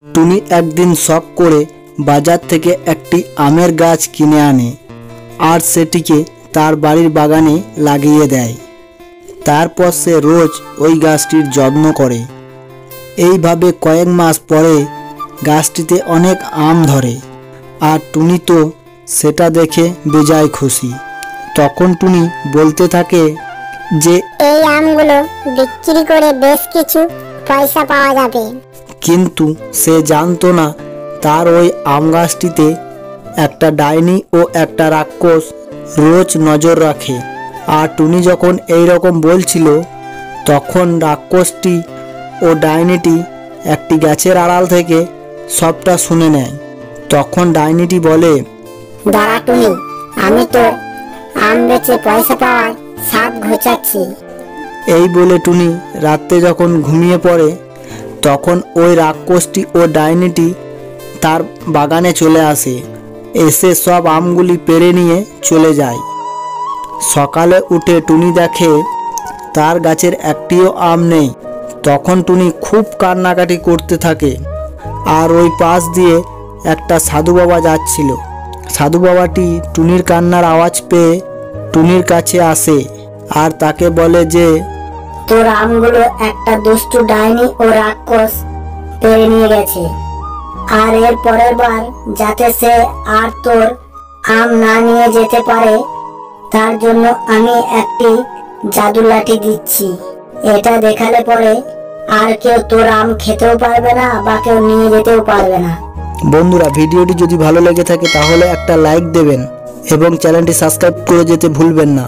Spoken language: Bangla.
টুনি একদিন শখ করে বাজার থেকে একটি আমের গাছ কিনে আনে আর সেটিকে তার বাড়ির বাগানে লাগিয়ে দেয়। তারপর সে রোজ ওই গাছটির যত্ন করে। এইভাবে কয়েক মাস পরে গাছটিতে অনেক আম ধরে আর টুনি তো সেটা দেখে বেজায় খুশি। তখন টুনি বলতে থাকে যে এই আমগুলো বিক্রি করে বেশ কিছু পয়সা পাওয়া যাবে। কিন্তু সে জানতো না তার ওই আম গাছটিতে একটা ডাইনি ও একটা রাক্ষস রোজ নজর রাখে। আর টুনি যখন এই রকম বলছিল তখন রাক্ষসটি ও ডাইনিটি একটি গাছের আড়াল থেকে সবটা শুনে নেয়। তখন ডাইনিটি বলে, দাঁড়া টুনি, আমি তো আম বেচে পয়সা পাওয়ার স্বাদ ঘোচাচ্ছি। এই বলে টুনি রাতে যখন ঘুমিয়ে পড়ে তখন ওই রাক্ষসটি ও ডাইনিটি তার বাগানে চলে আসে, এসে সব আমগুলি পেড়ে নিয়ে চলে যায়। সকালে উঠে টুনি দেখে তার গাছের একটিও আম নেই। তখন টুনি খুব কান্নাকাটি করতে থাকে। আর ওই পাশ দিয়ে একটা সাধু বাবা যাচ্ছিল। সাধু বাবাটি টুনির কান্নার আওয়াজ পেয়ে টুনির কাছে আসে আর তাকে বলে যে তোর আমগুলো একটা দুষ্টু ডাইনি ও রাক্ষস পেড়ে নিয়ে গেছে, আর এর পরের বার যাতে সে আর তোর আম না নিয়ে যেতে পারে তার জন্য আমি একটি জাদু লাঠি দিচ্ছি। এটা দেখালে পরে আর কেউ তোর আম খেতেও পারবে না বা কেউ নিয়ে যেতেও পারবে না। বন্ধুরা, ভিডিওটি যদি ভালো লেগে থাকে তাহলে একটা লাইক দেবেন এবং চ্যানেলটি সাবস্ক্রাইব করে যেতে ভুলবেন না।